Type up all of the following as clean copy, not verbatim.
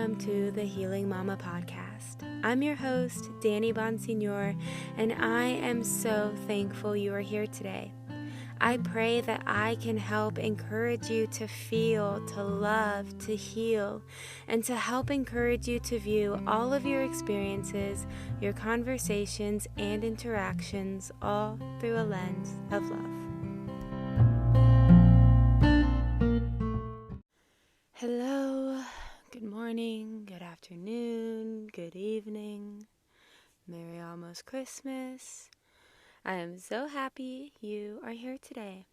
welcome to the Healing Mama podcast. I'm your host, Danny Bonsignor, and I am so thankful you are here today. I pray that I can help encourage you to feel, to love, to heal, and to help encourage you to view all of your experiences, your conversations, and interactions all through a lens of love. Hello, good morning, good afternoon, good evening, Merry almost Christmas. I am so happy you are here today.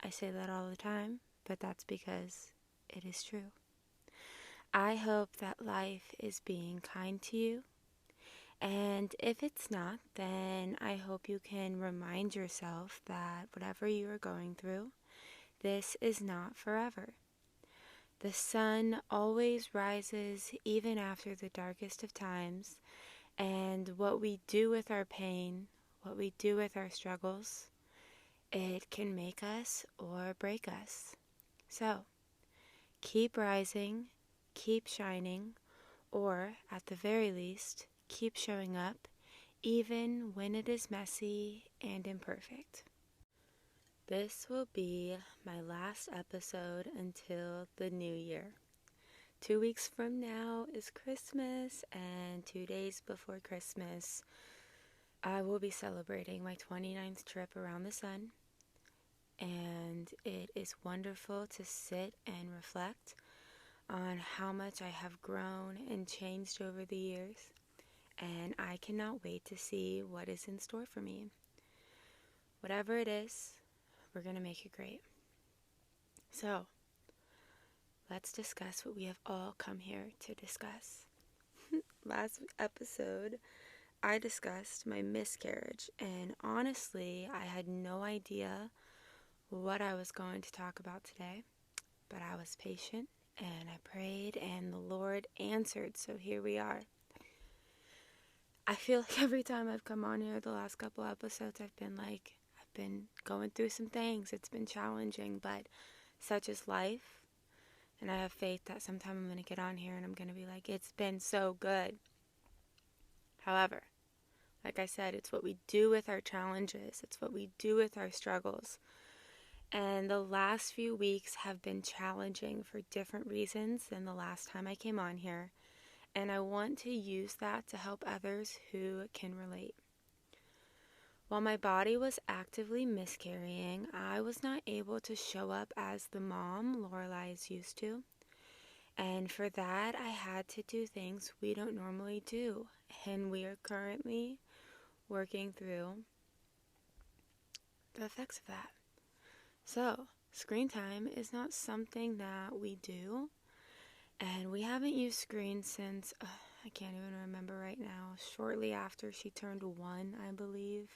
I say that all the time, but that's because it is true. I hope that life is being kind to you, and if it's not, then I hope you can remind yourself that whatever you are going through, this is not forever. The sun always rises even after the darkest of times, and what we do with our pain, what we do with our struggles, it can make us or break us. So, keep rising, keep shining, or at the very least, keep showing up, even when it is messy and imperfect. This will be my last episode until the new year. 2 weeks from now is Christmas, and 2 days before Christmas, I will be celebrating my 29th trip around the sun, and it is wonderful to sit and reflect on how much I have grown and changed over the years, and I cannot wait to see what is in store for me. Whatever it is, we're going to make it great. So, let's discuss what we have all come here to discuss. Last episode, I discussed my miscarriage, and honestly, I had no idea what I was going to talk about today, but I was patient, and I prayed, and the Lord answered, so here we are. I feel like every time I've come on here the last couple episodes, I've been going through some things. It's been challenging, but such is life, and I have faith that sometime I'm going to get on here and I'm going to be like, it's been so good. However, like I said, it's what we do with our challenges. It's what we do with our struggles. And the last few weeks have been challenging for different reasons than the last time I came on here. And I want to use that to help others who can relate. While my body was actively miscarrying, I was not able to show up as the mom Lorelai is used to. And for that, I had to do things we don't normally do. And we are currently working through the effects of that. So, screen time is not something that we do. And we haven't used screens since, I can't even remember right now, shortly after she turned 1, I believe.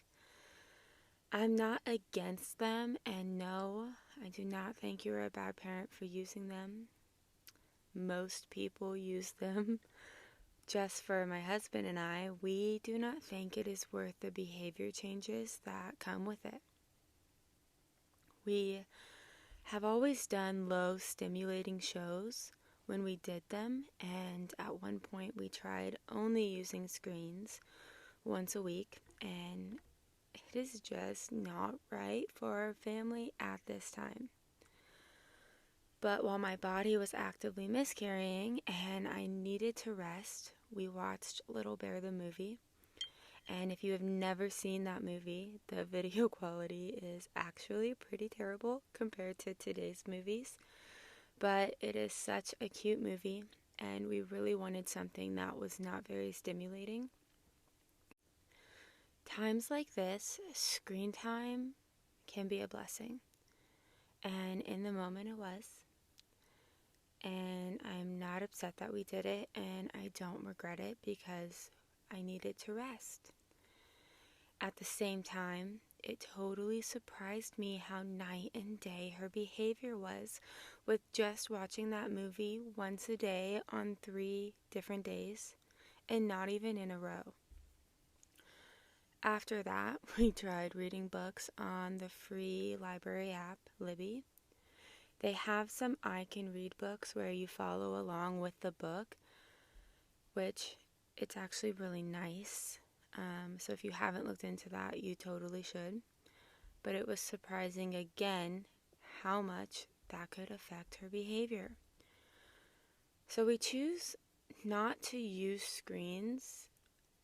I'm not against them, and no, I do not think you're a bad parent for using them. Most people use them. Just for my husband and I, we do not think it is worth the behavior changes that come with it. We have always done low stimulating shows when we did them, and at one point we tried only using screens once a week, and it is just not right for our family at this time. But while my body was actively miscarrying and I needed to rest, we watched Little Bear the movie. And if you have never seen that movie, the video quality is actually pretty terrible compared to today's movies. But it is such a cute movie, and we really wanted something that was not very stimulating. Times like this, screen time can be a blessing. And in the moment it was. And I'm not upset that we did it, and I don't regret it because I needed to rest. At the same time, it totally surprised me how night and day her behavior was with just watching that movie once a day on 3 different days, and not even in a row. After that, we tried reading books on the free library app, Libby. They have some I Can Read books where you follow along with the book, which it's actually really nice. So if you haven't looked into that, you totally should. But it was surprising again how much that could affect her behavior. So we choose not to use screens,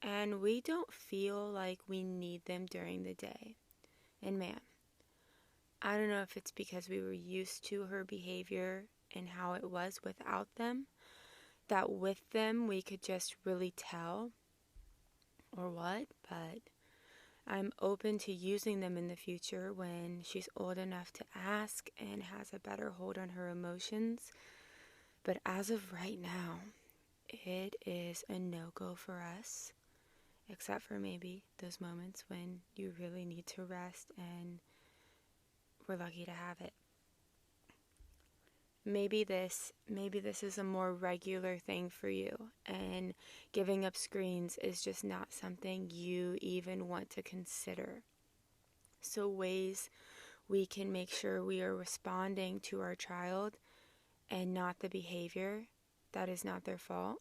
and we don't feel like we need them during the day. And man, I don't know if it's because we were used to her behavior and how it was without them, that with them we could just really tell or what, but I'm open to using them in the future when she's old enough to ask and has a better hold on her emotions. But as of right now, it is a no-go for us, except for maybe those moments when you really need to rest and we're lucky to have it. Maybe this is a more regular thing for you, and giving up screens is just not something you even want to consider. So ways we can make sure we are responding to our child and not the behavior that is not their fault.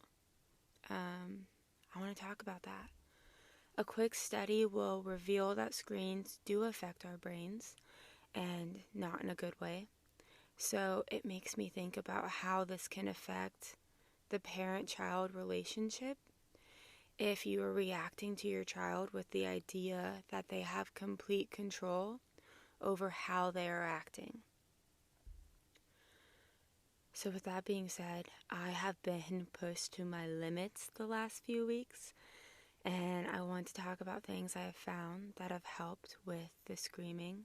I want to talk about that. A quick study will reveal that screens do affect our brains, and not in a good way. So it makes me think about how this can affect the parent-child relationship if you are reacting to your child with the idea that they have complete control over how they are acting. So with that being said, I have been pushed to my limits the last few weeks, and I want to talk about things I have found that have helped with the screaming,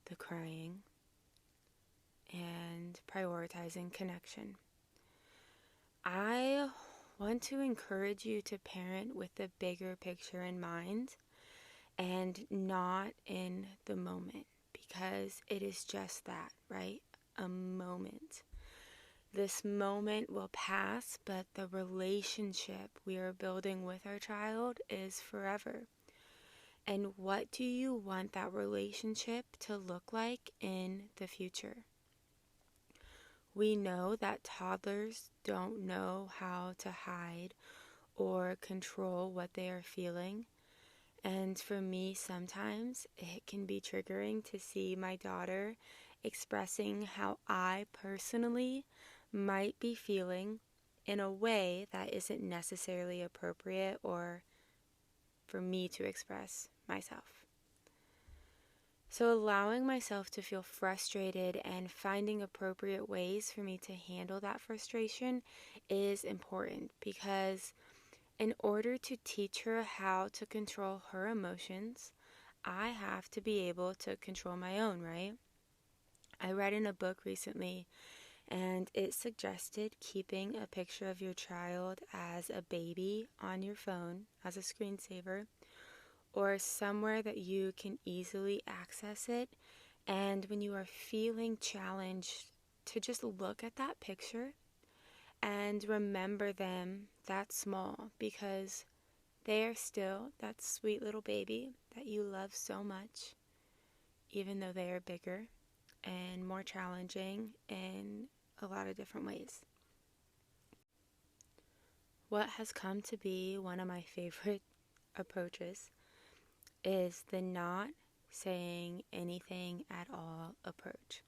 the crying, and prioritizing connection. I want to encourage you to parent with the bigger picture in mind and not in the moment, because it is just that, right? A moment. This moment will pass, but the relationship we are building with our child is forever. And what do you want that relationship to look like in the future? We know that toddlers don't know how to hide or control what they are feeling. And for me, sometimes it can be triggering to see my daughter expressing how I personally might be feeling in a way that isn't necessarily appropriate or for me to express myself. So allowing myself to feel frustrated and finding appropriate ways for me to handle that frustration is important, because in order to teach her how to control her emotions, I have to be able to control my own, right? I read in a book recently, and it suggested keeping a picture of your child as a baby on your phone as a screensaver, or somewhere that you can easily access it. And when you are feeling challenged, to just look at that picture and remember them that small, because they are still that sweet little baby that you love so much, even though they are bigger and more challenging in a lot of different ways. What has come to be one of my favorite approaches is the not saying anything at all approach.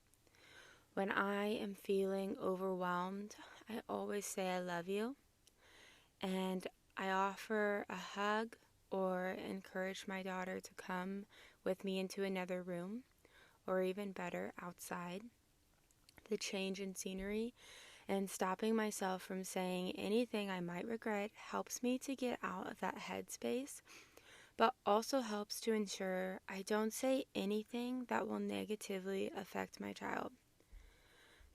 When I am feeling overwhelmed, I always say I love you, and I offer a hug or encourage my daughter to come with me into another room, or even better, outside. The change in scenery and stopping myself from saying anything I might regret helps me to get out of that headspace, but also helps to ensure I don't say anything that will negatively affect my child.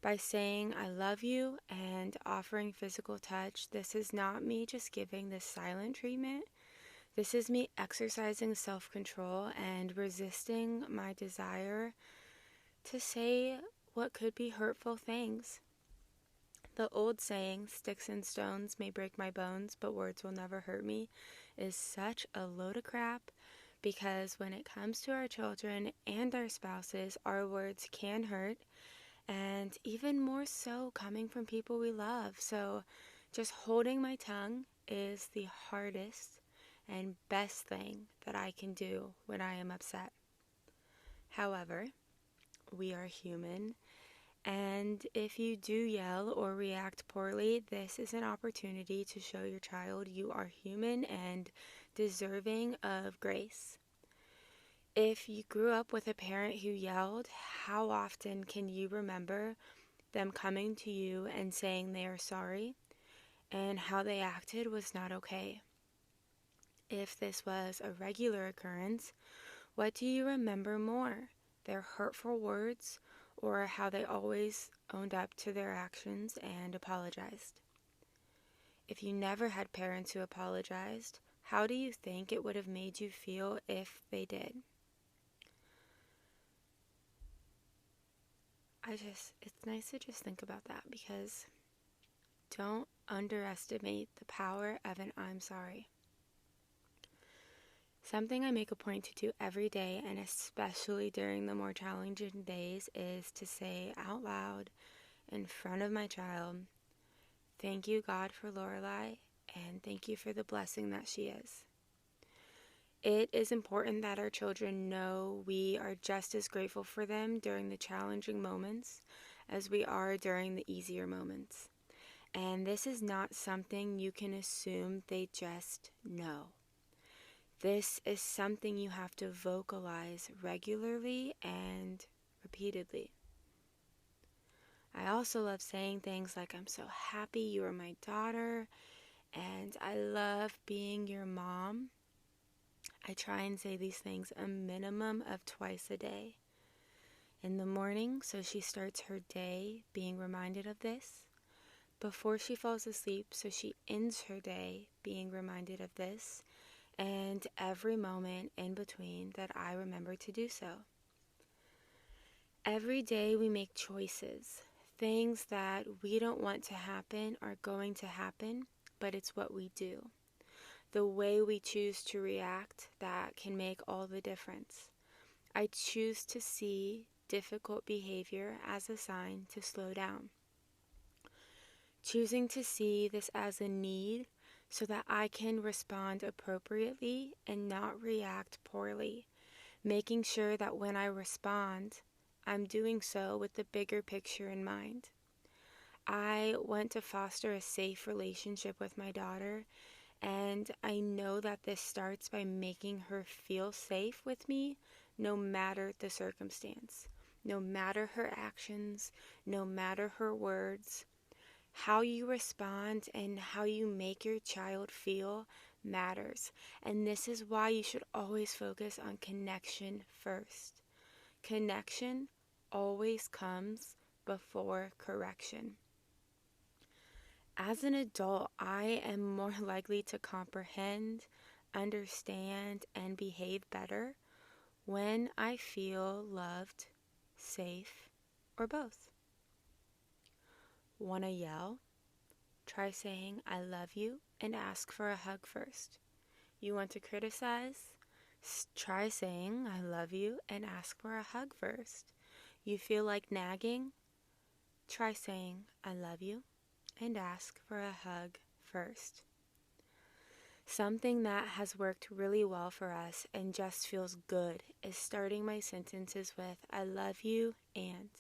By saying I love you and offering physical touch, this is not me just giving this silent treatment. This is me exercising self-control and resisting my desire to say what could be hurtful things. The old saying, sticks and stones may break my bones, but words will never hurt me, is such a load of crap, because when it comes to our children and our spouses, our words can hurt, and even more so coming from people we love. So Just holding my tongue is the hardest and best thing that I can do when I am upset. However, we are human, and if you do yell or react poorly, this is an opportunity to show your child you are human and deserving of grace. If you grew up with a parent who yelled, how often can you remember them coming to you and saying they are sorry and how they acted was not okay? If this was a regular occurrence, what do you remember more? Their hurtful words or how they always owned up to their actions and apologized? If you never had parents who apologized, how do you think it would have made you feel if they did? It's nice to just think about that, because don't underestimate the power of an I'm sorry. Something I make a point to do every day, and especially during the more challenging days, is to say out loud in front of my child, thank you, God, for Lorelai, and thank you for the blessing that she is. It is important that our children know we are just as grateful for them during the challenging moments as we are during the easier moments. And this is not something you can assume they just know. This is something you have to vocalize regularly and repeatedly. I also love saying things like, I'm so happy you are my daughter, and I love being your mom. I try and say these things a minimum of twice a day. In the morning, so she starts her day being reminded of this. Before she falls asleep, so she ends her day being reminded of this. And every moment in between that I remember to do so. Every day we make choices. Things that we don't want to happen are going to happen, but it's what we do. The way we choose to react that can make all the difference. I choose to see difficult behavior as a sign to slow down. Choosing to see this as a need so that I can respond appropriately and not react poorly. Making sure that when I respond, I'm doing so with the bigger picture in mind. I want to foster a safe relationship with my daughter, and I know that this starts by making her feel safe with me, no matter the circumstance, no matter her actions, no matter her words. How you respond and how you make your child feel matters. And this is why you should always focus on connection first. Connection always comes before correction. As an adult, I am more likely to comprehend, understand, and behave better when I feel loved, safe, or both. Want to yell? Try saying I love you and ask for a hug first. You want to criticize? Try saying I love you and ask for a hug first. You feel like nagging? Try saying I love you and ask for a hug first. Something that has worked really well for us and just feels good is starting my sentences with I love you and.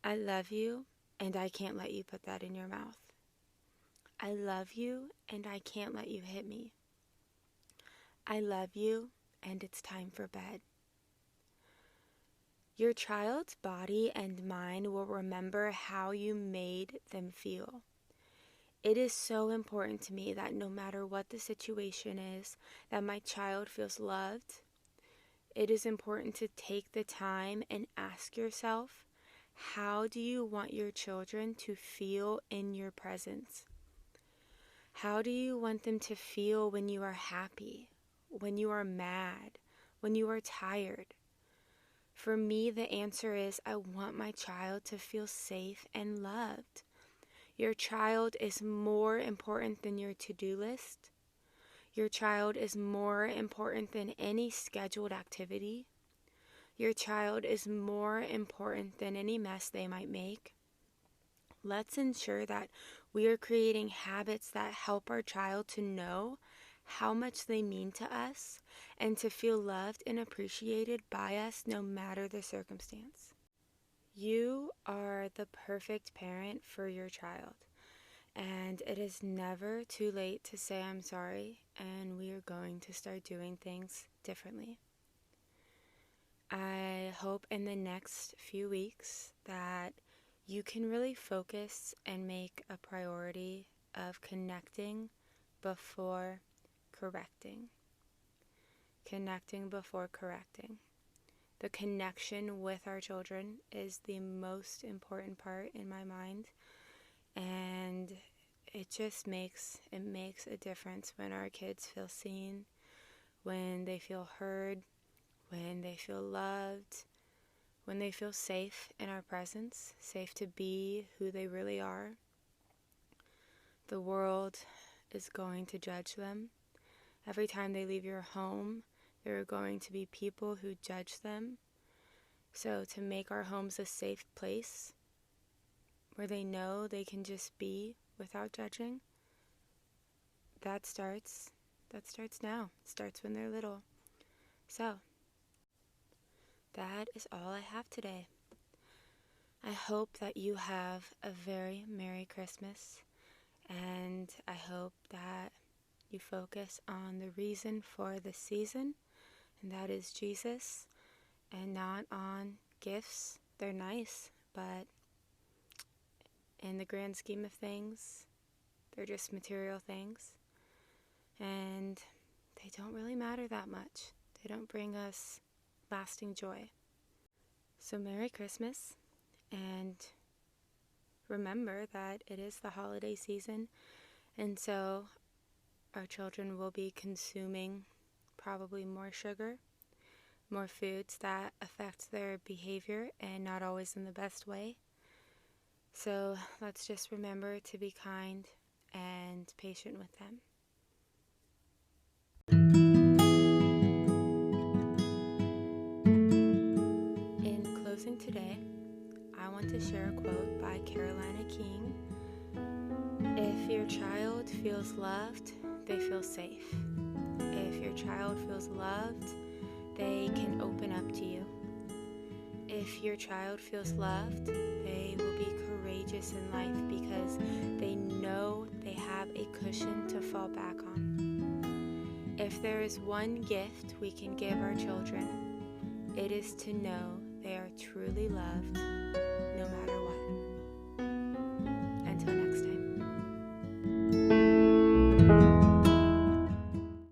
I love you and I can't let you put that in your mouth. I love you and I can't let you hit me. I love you and it's time for bed. Your child's body and mind will remember how you made them feel. It is so important to me that no matter what the situation is, that my child feels loved. It is important to take the time and ask yourself, how do you want your children to feel in your presence? How do you want them to feel when you are happy, when you are mad, when you are tired? For me, the answer is I want my child to feel safe and loved. Your child is more important than your to-do list. Your child is more important than any scheduled activity. Your child is more important than any mess they might make. Let's ensure that We are creating habits that help our child to know how much they mean to us and to feel loved and appreciated by us no matter the circumstance. You are the perfect parent for your child, and it is never too late to say I'm sorry, and we are going to start doing things differently. I hope in the next few weeks that you can really focus and make a priority of connecting before correcting. Connecting before correcting. The connection with our children is the most important part in my mind, and it just makes a difference when our kids feel seen, when they feel heard, when they feel loved, when they feel safe in our presence, safe to be who they really are. The world is going to judge them. Every time they leave your home, there are going to be people who judge them. So to make our homes a safe place where they know they can just be without judging, that starts now. It starts when they're little. So that is all I have today. I hope that you have a very Merry Christmas, and I hope that you focus on the reason for the season, and that is Jesus, and not on gifts. They're nice, but in the grand scheme of things, they're just material things, and they don't really matter that much. They don't bring us lasting joy. So Merry Christmas, and remember that it is the holiday season, and so our children will be consuming probably more sugar, more foods that affect their behavior and not always in the best way. So let's just remember to be kind and patient with them. In closing today, I want to share a quote by Carolina King. If your child feels loved, they feel safe. If your child feels loved, they can open up to you. If your child feels loved, they will be courageous in life because they know they have a cushion to fall back on. If there is one gift we can give our children, it is to know they are truly loved no matter what. Until next time.